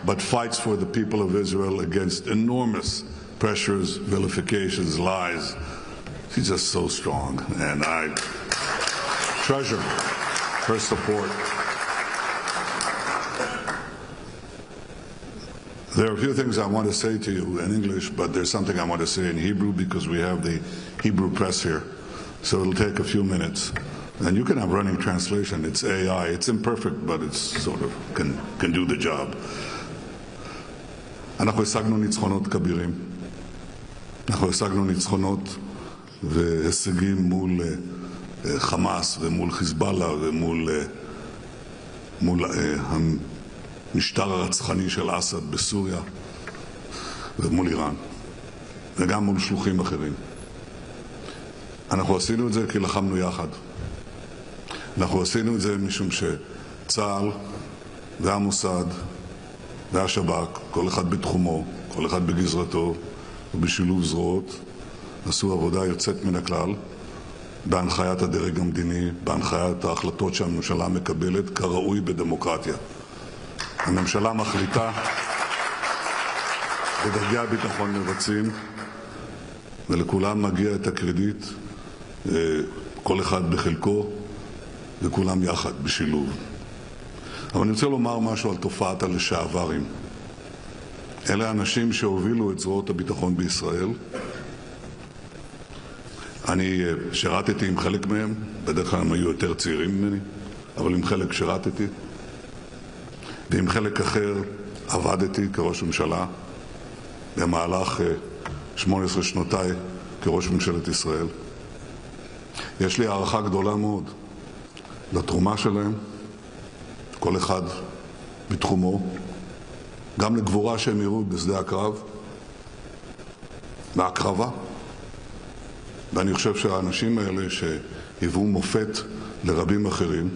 but fights for the people of Israel against enormous pressures, vilifications, lies. She's just so strong, and I treasure her support. There are a few things I want to say to you in English, but there's something I want to say in Hebrew because we have the Hebrew press here. So it'll take a few minutes. And you can have running translation. It's AI. It's imperfect, but it's sort of can do the job. אנחנו השגנו ניצחונות כבירים. אנחנו השגנו ניצחונות והישגים מול חמאס ומול חיזבאללה ומול המשטר הרצחני של אסד בסוריה ומול איראן וגם מול שלוחים אחרים. אנחנו עשינו את זה כי לחמנו יחד. אנחנו עשינו את זה משום שצה"ל והמוסד והשב"כ, כל אחד בתחומו, כל אחד בגזרתו ובשילוב זרועות, עשו עבודה יוצאת מן הכלל בהנחיית הדרג המדיני, בהנחיית ההחלטות שהממשלה מקבלת כראוי בדמוקרטיה. הממשלה מחליטה, ודרגי הביטחון מבצעים, ולכולם מגיע את הקרדיט, כל אחד בחלקו, וכולם יחד בשילוב. אבל אני רוצה לומר משהו על תופעת הלשעברים. אלה אנשים שהובילו את זרועות הביטחון בישראל. אני שירתתי עם חלק מהם, בדרך כלל הם היו יותר צעירים ממני, אבל עם חלק שירתתי. ועם חלק אחר עבדתי כראש ממשלה במהלך 18 שנותיי כראש ממשלת ישראל. יש לי הערכה גדולה מאוד לתרומה שלהם, כל אחד בתחומו, גם לגבורה שהם הראו בשדה הקרב, בהקרבה. ואני חושב שהאנשים האלה שהיוו מופת לרבים אחרים,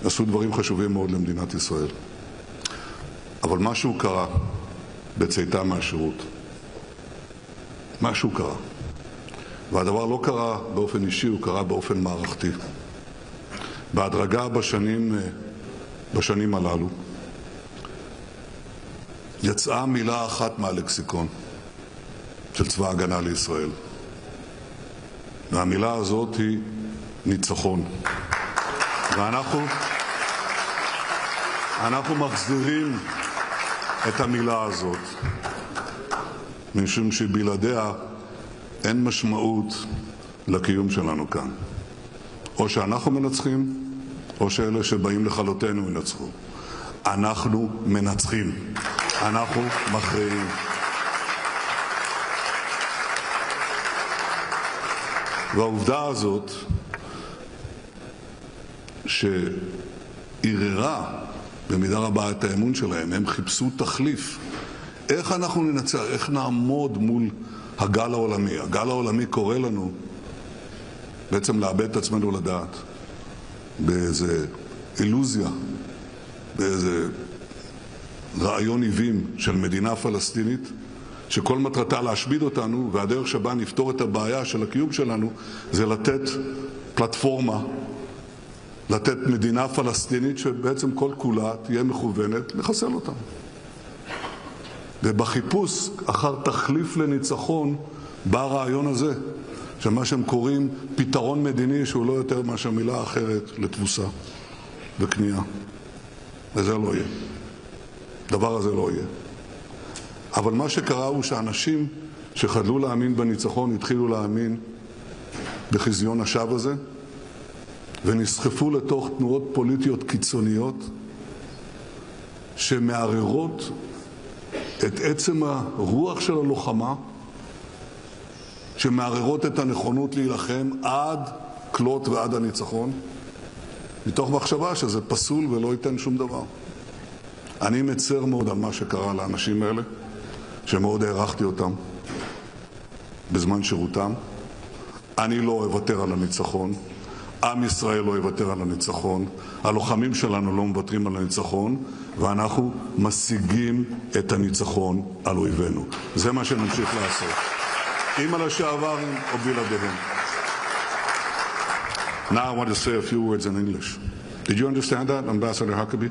עשו דברים חשובים מאוד למדינת ישראל. אבל משהו קרה בצאתם מהשירות. משהו קרה. והדבר לא קרה באופן אישי, הוא קרה באופן מערכתי. בהדרגה בשנים הללו יצאה מילה אחת מהלקסיקון של צבא ההגנה לישראל. והמילה הזאת היא ניצחון. ואנחנו מחזירים את המילה הזאת, משום שבלעדיה אין משמעות לקיום שלנו כאן. או שאנחנו מנצחים, או שאלה שבאים לכלותנו ינצחו. אנחנו מנצחים. אנחנו מכריעים. והעובדה הזאת שערערה במידה רבה את האמון שלהם, הם חיפשו תחליף. איך אנחנו ננצח? איך נעמוד מול הגל העולמי? הגל העולמי קורא לנו בעצם לאבד את עצמנו לדעת באיזה אילוזיה, באיזה רעיון עיווים של מדינה פלסטינית שכל מטרתה להשמיד אותנו, והדרך שבה נפתור את הבעיה של הקיום שלנו זה לתת פלטפורמה, לתת מדינה פלסטינית שבעצם כל כולה תהיה מכוונת לחסל אותנו. ובחיפוש אחר תחליף לניצחון בא הרעיון הזה, שמה שהם קוראים פתרון מדיני שהוא לא יותר מאשר מילה אחרת לתבוסה וכניעה. וזה לא יהיה. דבר הזה לא יהיה. אבל מה שקרה הוא שאנשים שחדלו להאמין בניצחון התחילו להאמין בחזיון השווא הזה, ונסחפו לתוך תנועות פוליטיות קיצוניות שמערערות את עצם הרוח של הלוחמה, שמערערות את הנכונות להילחם עד כלות ועד הניצחון, מתוך מחשבה שזה פסול ולא ייתן שום דבר. אני מצר מאוד על מה שקרה לאנשים האלה, שמאוד הערכתי אותם בזמן שירותם. אני לא אוותר על הניצחון, עם ישראל לא יוותר על הניצחון, הלוחמים שלנו לא מוותרים על הניצחון, ואנחנו משיגים את הניצחון על אויבינו. זה מה שנמשיך לעשות, עם הלשעברים או בלעדיהם. Now I want to say a few words in English. Did you understand that, Ambassador Huckabee?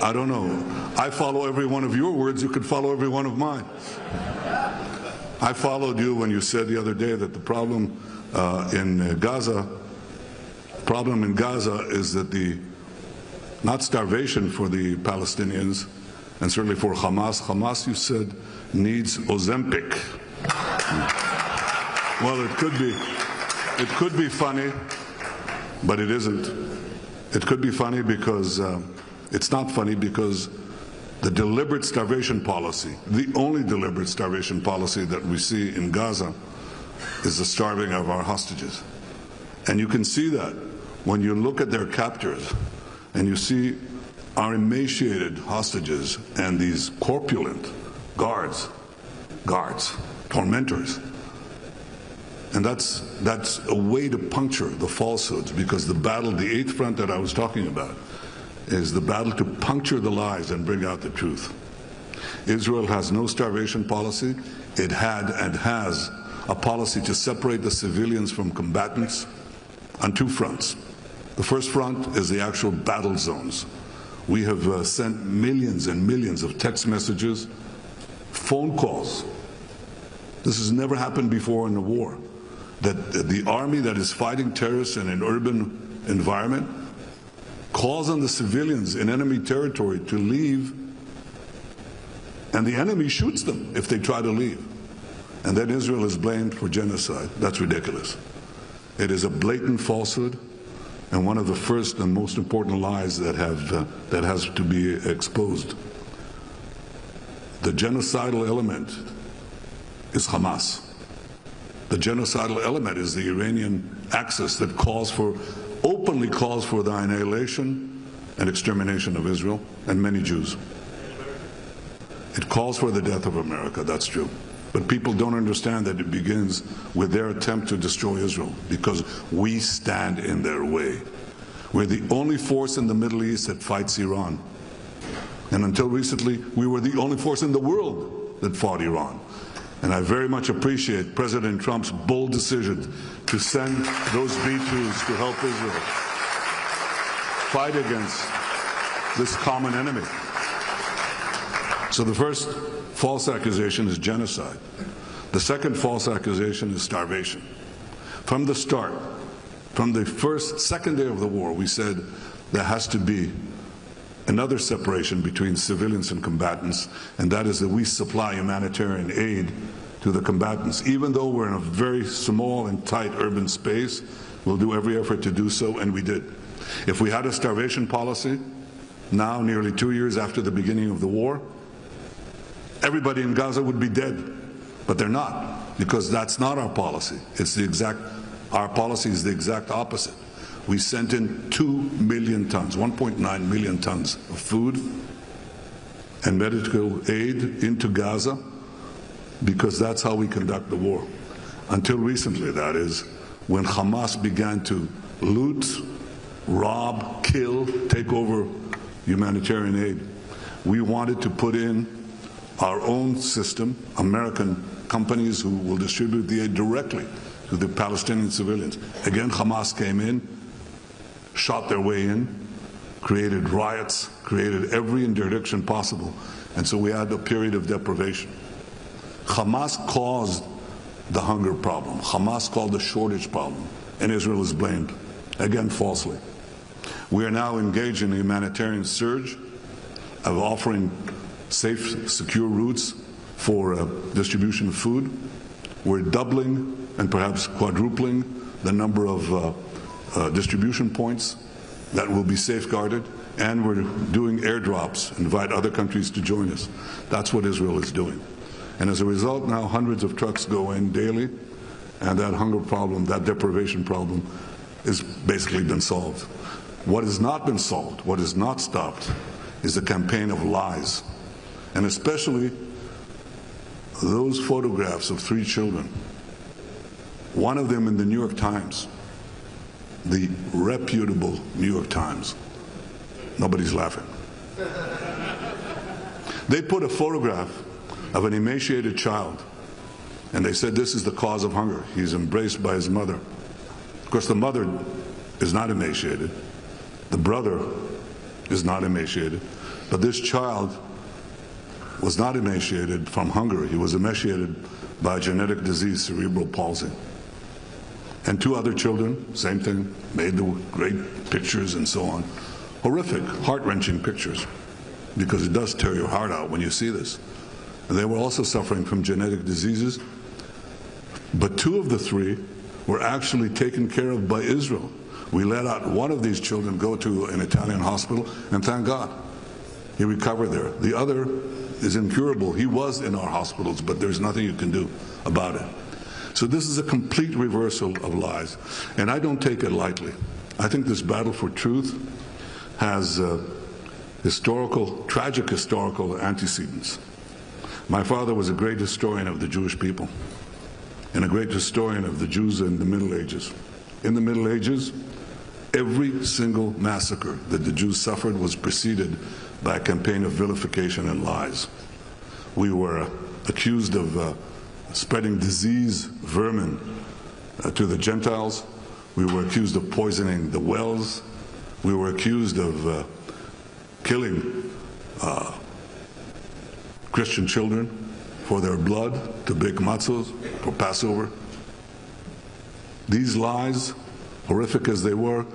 I don't know. I follow every one of your words. You could follow every one of mine. I followed you when you said the other day that the problem in Gaza is that not starvation for the Palestinians, and certainly for Hamas. Hamas, you said, needs Ozempic. Well, it could be funny, but it isn't. It could be funny because it's not funny because the deliberate starvation policy, the only deliberate starvation policy that we see in Gaza, is the starving of our hostages. And you can see that when you look at their captors and you see our emaciated hostages and these corpulent guards, tormentors. And that's a way to puncture the falsehoods, because the battle, the eighth front that I was talking about, is the battle to puncture the lies and bring out the truth. Israel has no starvation policy. It had and has a policy to separate the civilians from combatants on two fronts. The first front is the actual battle zones. We have sent millions and millions of text messages, phone calls. This has never happened before in the war, that the army that is fighting terrorists in an urban environment calls on the civilians in enemy territory to leave, and the enemy shoots them if they try to leave. And then Israel is blamed for genocide. That's ridiculous. It is a blatant falsehood, and one of the first and most important lies that has to be exposed. The genocidal element is Hamas. The genocidal element is the Iranian axis that openly calls for the annihilation and extermination of Israel and many Jews. It calls for the death of America, that's true. But people don't understand that it begins with their attempt to destroy Israel, because we stand in their way. We're the only force in the Middle East that fights Iran. And until recently, we were the only force in the world that fought Iran. And I very much appreciate President Trump's bold decision to send those B-2s to help Israel fight against this common enemy. So the first false accusation is genocide. The second false accusation is starvation. From the start, from the second day of the war, we said there has to be another separation between civilians and combatants, and that is that we supply humanitarian aid to the combatants. Even though we're in a very small and tight urban space, we'll do every effort to do so, and we did. If we had a starvation policy, now nearly 2 years after the beginning of the war, everybody in Gaza would be dead. But they're not, because that's not our policy. Our policy is the exact opposite. We sent in 2 million tons, 1.9 million tons of food and medical aid into Gaza, because that's how we conduct the war. Until recently, that is, when Hamas began to loot, rob, kill, take over humanitarian aid. We wanted to put in our own system, American companies who will distribute the aid directly to the Palestinian civilians. Again, Hamas came in, shot their way in, created riots, created every interdiction possible, and so we had a period of deprivation. Hamas caused the hunger problem. Hamas caused the shortage problem, and Israel is blamed, again falsely. We are now engaged in a humanitarian surge of offering safe, secure routes for distribution of food. We're doubling and perhaps quadrupling the number of distribution points that will be safeguarded, and we're doing airdrops, invite other countries to join us. That's what Israel is doing. And as a result, now hundreds of trucks go in daily, and that hunger problem, that deprivation problem, has basically been solved. What has not been solved, what has not stopped, is the campaign of lies, and especially those photographs of 3 children. One of them in the New York Times, the reputable New York Times. Nobody's laughing. They put a photograph of an emaciated child, and they said this is the cause of hunger. He's embraced by his mother. Of course, the mother is not emaciated. The brother is not emaciated. But this child was not emaciated from hunger. He was emaciated by a genetic disease, cerebral palsy. And 2 other children, same thing, made the great pictures and so on. Horrific, heart-wrenching pictures, because it does tear your heart out when you see this. And they were also suffering from genetic diseases, but 2 of the 3 were actually taken care of by Israel. We let out one of these children go to an Italian hospital, and thank God, he recovered there. The other is incurable. He was in our hospitals, but there's nothing you can do about it. So this is a complete reversal of lies, and I don't take it lightly. I think this battle for truth has tragic historical antecedents. My father was a great historian of the Jewish people and a great historian of the Jews in the Middle Ages. In the Middle Ages, every single massacre that the Jews suffered was preceded by a campaign of vilification and lies. We were accused of spreading disease, vermin, to the Gentiles. We were accused of poisoning the wells. We were accused of killing Christian children for their blood, to bake matzos, for Passover. These lies, horrific as they were,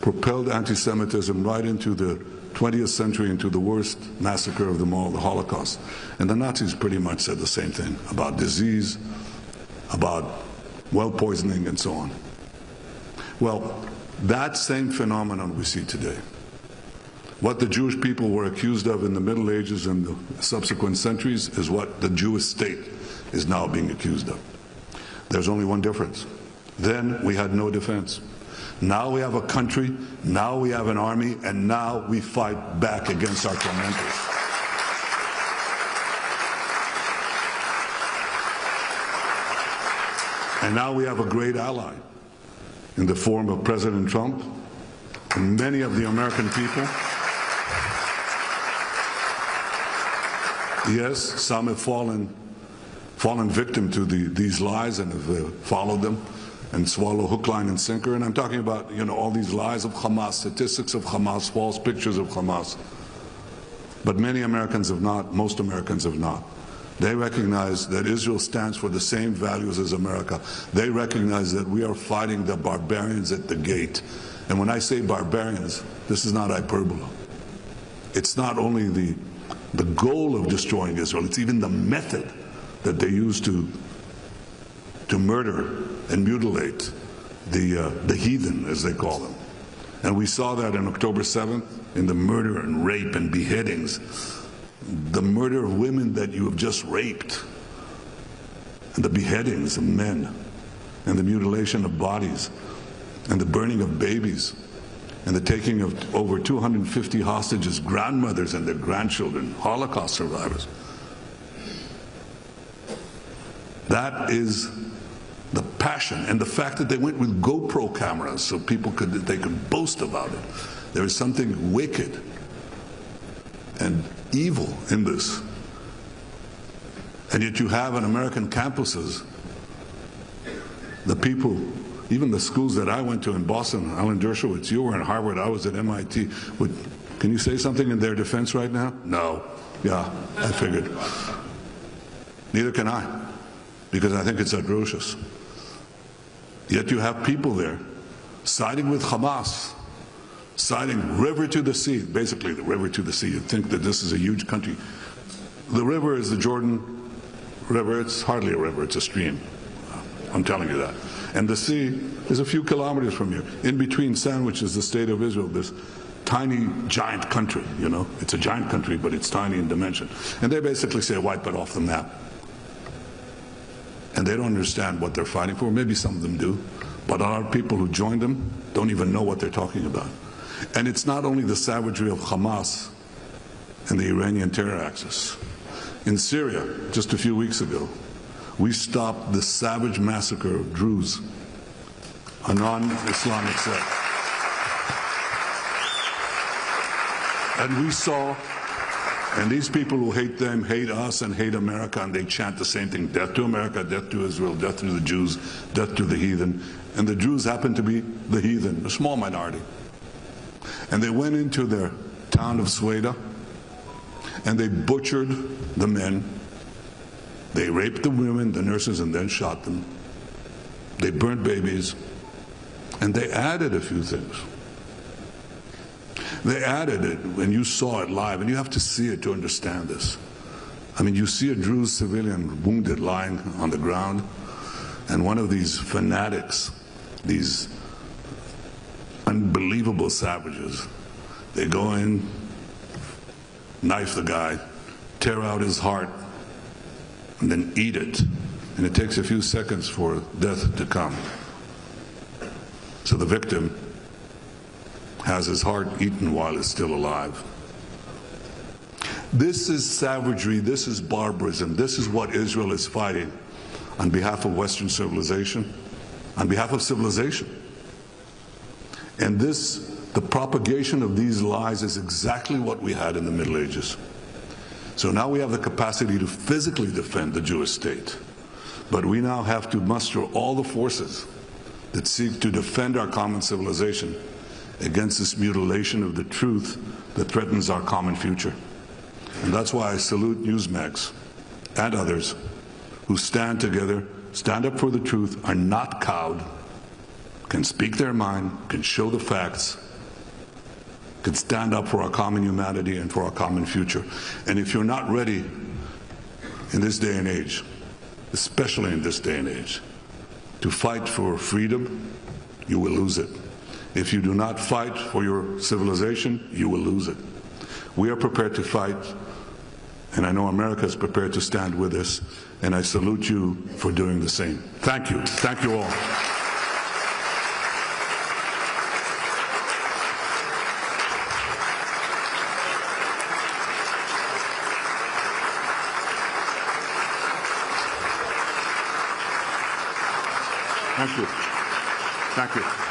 propelled anti-Semitism right into the 20th century, into the worst massacre of them all, the Holocaust. And the Nazis pretty much said the same thing about disease, about well poisoning, and so on. Well, that same phenomenon we see today. What the Jewish people were accused of in the Middle Ages and the subsequent centuries is what the Jewish state is now being accused of. There's only one difference. Then we had no defense. Now we have a country, now we have an army, and now we fight back against our tormentors. And now we have a great ally in the form of President Trump and many of the American people. Yes, some have fallen victim to these lies and have followed them and swallow hook, line, and sinker. And I'm talking about, all these lies of Hamas, statistics of Hamas, false pictures of Hamas. But many Americans have not, most Americans have not. They recognize that Israel stands for the same values as America. They recognize that we are fighting the barbarians at the gate. And when I say barbarians, this is not hyperbole. It's not only the goal of destroying Israel, it's even the method that they use to murder and mutilate the heathen, as they call them. And we saw that on October 7th in the murder and rape and beheadings, the murder of women that you have just raped, and the beheadings of men, and the mutilation of bodies, and the burning of babies, and the taking of over 250 hostages, grandmothers and their grandchildren, Holocaust survivors. That is the passion, and the fact that they went with GoPro cameras so they could boast about it. There is something wicked and evil in this. And yet you have in American campuses, the people, even the schools that I went to in Boston, Alan Dershowitz, you were in Harvard, I was at MIT. Can you say something in their defense right now? No. Yeah, I figured. Neither can I, because I think it's atrocious. Yet you have people there siding with Hamas, siding river to the sea, basically the river to the sea. You'd think that this is a huge country. The river is the Jordan River. It's hardly a river, it's a stream. I'm telling you that. And the sea is a few kilometers from here. In between sandwiches the state of Israel, this tiny, giant country, It's a giant country, but it's tiny in dimension. And they basically say, wipe it off the map. And they don't understand what they're fighting for. Maybe some of them do. But our people who joined them don't even know what they're talking about. And it's not only the savagery of Hamas and the Iranian terror axis. In Syria, just a few weeks ago, we stopped the savage massacre of Druze, a non-Islamic sect. And we saw, and these people who hate them hate us and hate America, and they chant the same thing: death to America, death to Israel, death to the Jews, death to the heathen. And the Jews happen to be the heathen, a small minority. And they went into their town of Sueda, and they butchered the men. They raped the women, the nurses, and then shot them. They burnt babies, and they added a few things. They added it when you saw it live, and you have to see it to understand this. I mean, you see a Druze civilian wounded lying on the ground, and one of these fanatics, these unbelievable savages, they go in, knife the guy, tear out his heart, and then eat it. And it takes a few seconds for death to come. So the victim has his heart eaten while he's still alive. This is savagery, this is barbarism, this is what Israel is fighting on behalf of Western civilization, on behalf of civilization. And the propagation of these lies is exactly what we had in the Middle Ages. So now we have the capacity to physically defend the Jewish state, but we now have to muster all the forces that seek to defend our common civilization against this mutilation of the truth that threatens our common future. And that's why I salute Newsmax and others who stand together, stand up for the truth, are not cowed, can speak their mind, can show the facts, can stand up for our common humanity and for our common future. And if you're not ready in this day and age, especially in this day and age, to fight for freedom, you will lose it. If you do not fight for your civilization, you will lose it. We are prepared to fight, and I know America is prepared to stand with us, and I salute you for doing the same. Thank you. Thank you all. Thank you. Thank you.